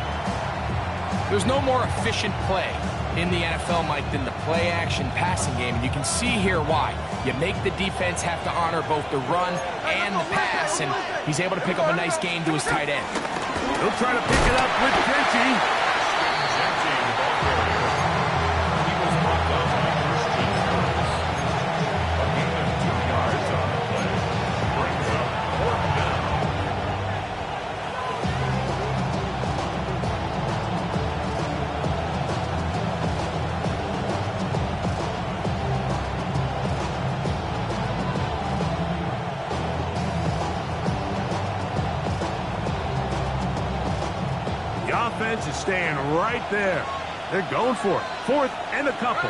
There's no more efficient play in the NFL, Mike, than the play-action passing game. And you can see here why. You make the defense have to honor both the run and the pass, and he's able to pick up a nice gain to his tight end. He'll try to pick it up with Genty. Genty, the ball carrier. He was brought down by Christian Harris. A gain of 2 yards on the play. Brings up 4th down. The offense is staying right there. They're going for it. 4th and a couple.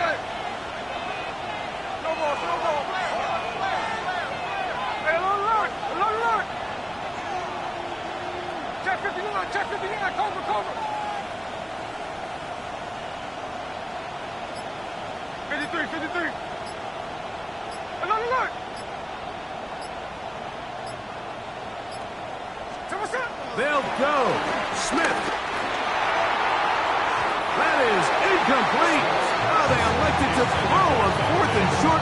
check 59, cover. 53. Look. They'll go. Smith. That is incomplete. Oh, they elected to throw a 4th and short.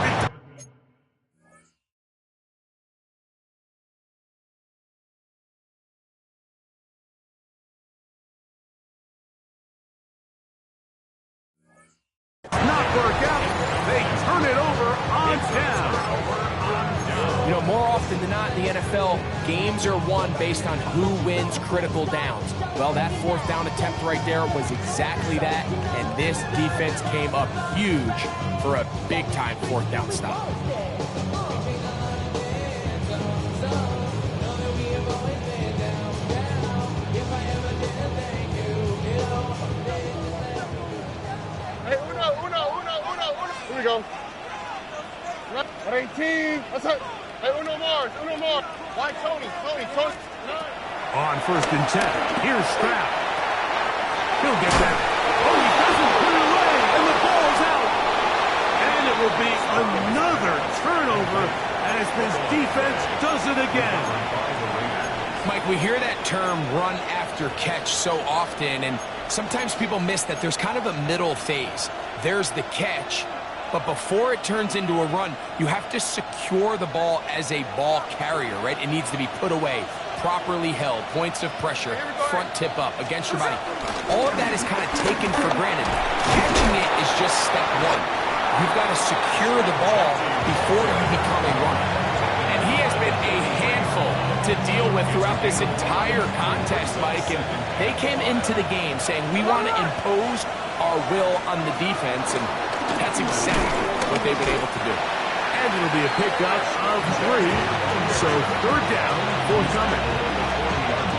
Not work out. They turn it over on down. You know, more often than not in the NFL, games are won based on who wins critical downs. Well, that 4th down attempt right there was exactly that, and this defense came up huge for a big-time 4th down stop. Hey, uno. Here we go. 18. That's it. Hey, uno more. Why, Tony? On 1st and 10. Here's Stroud. He'll get that. Oh, he doesn't put it away, and the ball's out. And it will be another turnover as this defense does it again. Mike, we hear that term run after catch so often, and sometimes people miss that there's kind of a middle phase. There's the catch, but before it turns into a run, you have to secure the ball as a ball carrier, right? It needs to be put away, properly held, points of pressure, front tip up, against your body. All of that is kind of taken for granted. Catching it is just step one. You've got to secure the ball before you become a runner. And he has been a handful to deal with throughout this entire contest, Mike. And they came into the game saying, we want to impose our will on the defense, and that's exactly what they've been able to do. And it'll be a pickup of 3, so 3rd down forthcoming.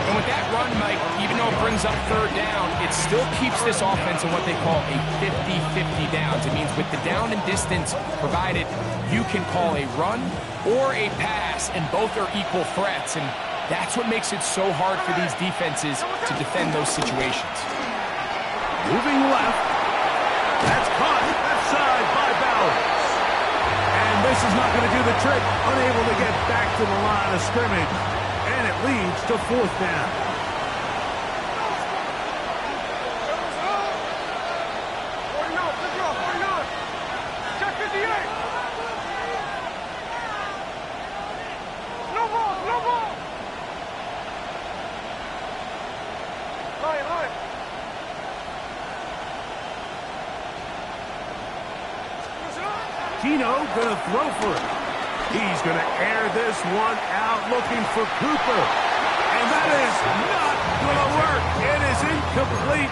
And with that run, Mike, even though it brings up 3rd down, it still keeps this offense in what they call a 50-50 downs. It means with the down and distance provided, you can call a run or a pass, and both are equal threats, and that's what makes it so hard for these defenses to defend those situations. Moving left. That's caught left side by Bowers. And this is not going to do the trick. Unable to get back to the line of scrimmage. And it leads to 4th down. Check 58. No ball. Line. Gino going to throw for it. He's going to air this one out looking for Cooper. And that is not going to work. It is incomplete.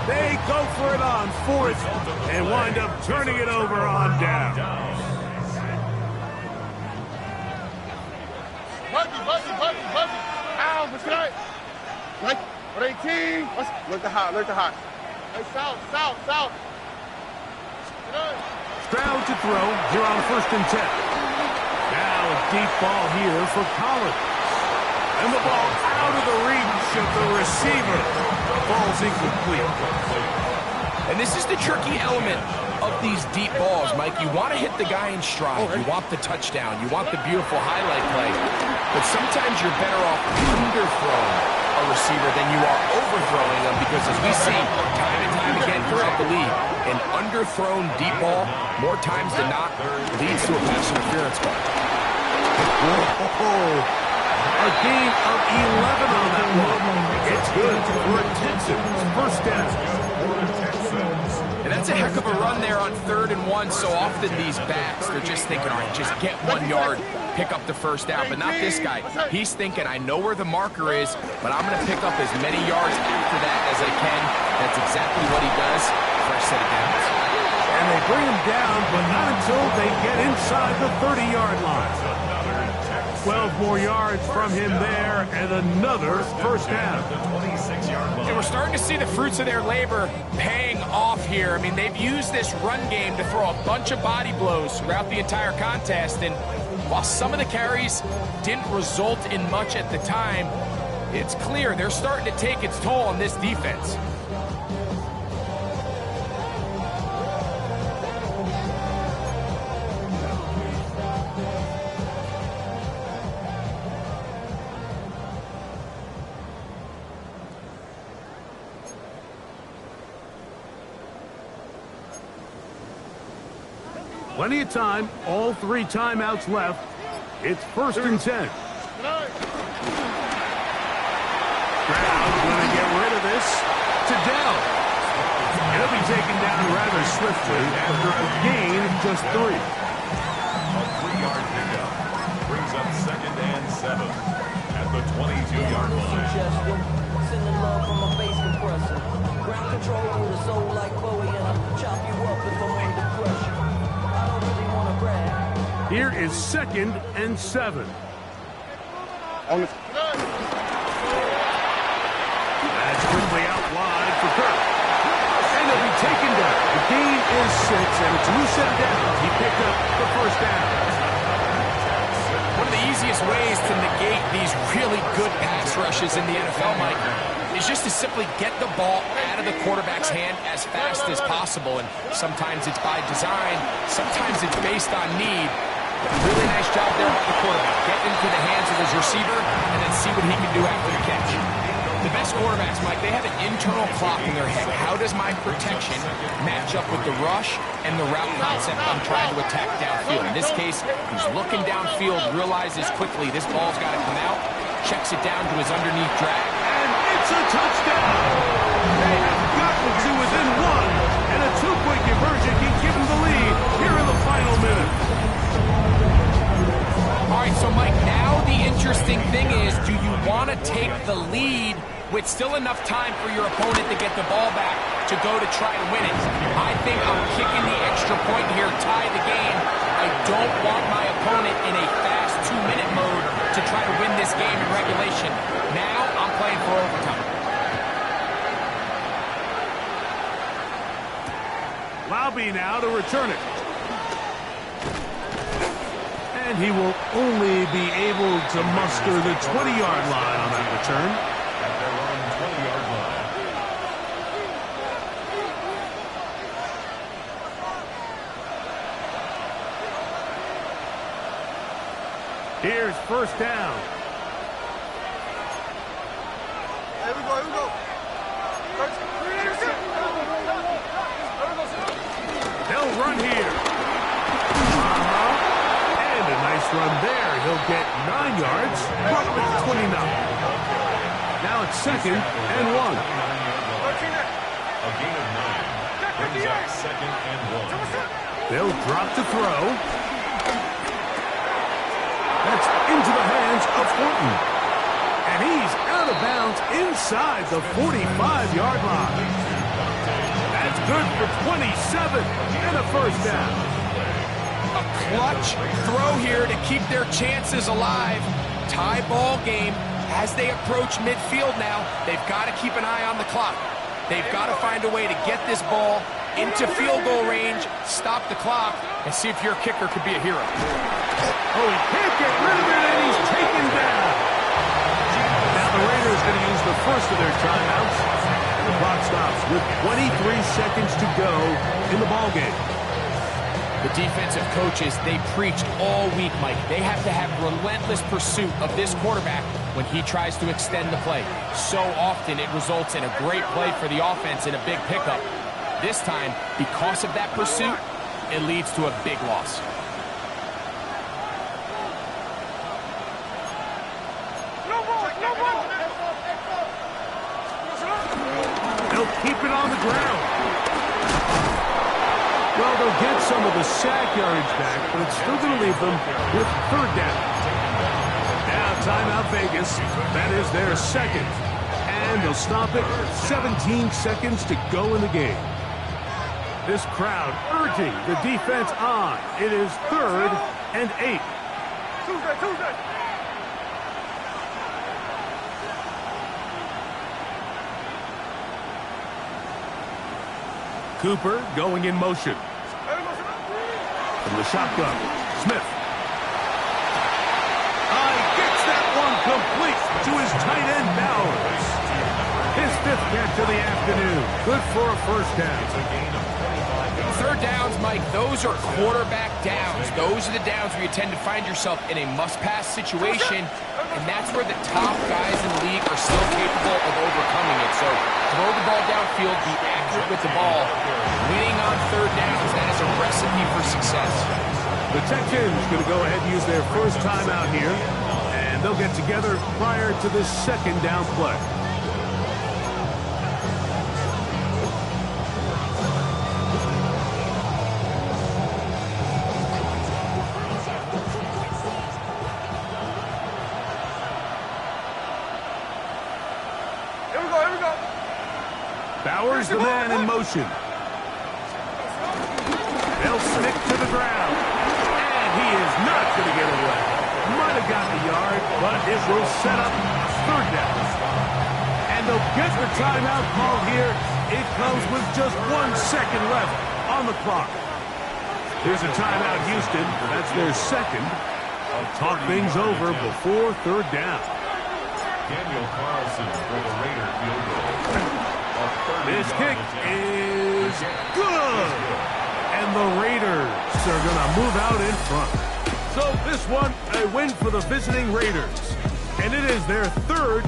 They go for it on 4th and wind up turning it over on down. Buggy. Ow, what's that? Like, 18. Look the hot. Hey, south. Stroud to throw here on 1st and 10. Now a deep ball here for Collins. And the ball out of the reach of the receiver. Ball's incomplete. And this is the tricky element of these deep balls, Mike. You want to hit the guy in stride. You want the touchdown. You want the beautiful highlight play. But sometimes you're better off underthrowing a receiver than you are overthrowing them, because as we see time and time again throughout the league, an underthrown deep ball, more times than not, leads to a pass interference call. A gain of 11 on that one. It's good for a Texans 1st down. And that's a heck of a run there on 3rd and 1. So often these backs, they're just thinking, all right, just get 1 yard, pick up the 1st down. But not this guy. He's thinking, I know where the marker is, but I'm going to pick up as many yards after that as I can. That's exactly what he does. Fresh set of downs. And they bring him down, but not until they get inside the 30-yard line. 12 more yards from him there, and another 1st down. And we're starting to see the fruits of their labor paying off here. I mean, they've used this run game to throw a bunch of body blows throughout the entire contest, and while some of the carries didn't result in much at the time, It's clear they're starting to take its toll on this defense. Plenty of time, all 3 timeouts left. It's 1st and 10. Stroud's going to get rid of this to Dell. He'll be taken down rather swiftly after a gain of just 3. A 3-yard pickup brings up 2nd and 7 at the 22-yard line. Sending love from a bass compressor. Ground control with a soul like Bowie, and I'll chop you up if I'm under pressure. I don't really want to brag. Here is 2nd and 7. That's quickly out wide for Kirk. And he'll be taken down. The gain is 6, and it's loose and down. He picked up the 1st down. One of the easiest ways to negate these really good pass rushes in the NFL, Mike, is just to simply get the ball out of the quarterback's hand as fast as possible. And sometimes it's by design, sometimes it's based on need. But really nice job there by the quarterback. Get into the hands of his receiver and then see what he can do after the catch. The best quarterbacks, Mike, they have an internal clock in their head. How does my protection match up with the rush and the route concept I'm trying to attack downfield? In this case, he's looking downfield, realizes quickly this ball's got to come out, checks it down to his underneath drag. And it's a touchdown! They have gotten to within 1, and a 2-point conversion can give them the lead here in the final minute. All right, so Mike, now the interesting thing is, do you want to take the lead with still enough time for your opponent to get the ball back to go to try to win it? I think I'm kicking the extra point here, tie the game. I don't want my opponent in a fast 2-minute mode to try to win this game in regulation. Now I'm playing for overtime. Laube now to return it. And he will only be able to muster the 20-yard line on that return. At their own 20-yard line. Here's 1st down. Here we go. They'll run here. And a nice run there. He'll get 9 yards, roughly 29. Now it's 2nd and 1. A gain of 9 brings up 2nd and 1. They'll drop to throw. That's into the hands of Horton. And he's out of bounds inside the 45-yard line. That's good for 27 and a 1st down. A clutch throw here to keep their chances alive. Tie ball game as they approach midfield now. They've got to keep an eye on the clock. They've got to find a way to get this ball into field goal range, stop the clock, and see if your kicker could be a hero. Oh, he can't get rid of it, and he's taken down. Now the Raiders are going to use the first of their timeouts. And the clock stops with 23 seconds to go in the ballgame. The defensive coaches, they preached all week, Mike. They have to have relentless pursuit of this quarterback when he tries to extend the play. So often it results in a great play for the offense and a big pickup. This time, because of that pursuit, it leads to a big loss. They'll keep it on the ground. Well, they'll get some of the sack yardage back, but it's still going to leave them with 3rd down. Now, timeout Vegas. That is their 2nd. And they'll stop it. 17 seconds to go in the game. This crowd urging the defense on. It is 3rd and 8. Tuesday. Cooper going in motion. From the shotgun, Smith. He gets that one complete. to his tight end, Bowers. His 5th catch of the afternoon. Good for a first down. It's a gain of 25 yards. Third downs, Mike, those are quarterback downs. Those are the downs where you tend to find yourself in a must-pass situation, and that's where the top guys in the league are still capable of overcoming it. So throw the ball downfield, be accurate with the ball. Winning on third downs, that is a recipe for success. The Texans going to go ahead and use their first timeout here, and they'll get together prior to the second down play. Bowers, the man in motion. They'll stick to the ground. And he is not going to get away. Might have gotten a yard, but it will set up third down. And they'll get the timeout called here. It comes with just 1 second left on the clock. Here's a timeout, Houston. That's their second. Talk things over before third down. Daniel Carlson for the Raider field goal. This kick is good. And the Raiders are going to move out in front. So this one, a win for the visiting Raiders. And it is their third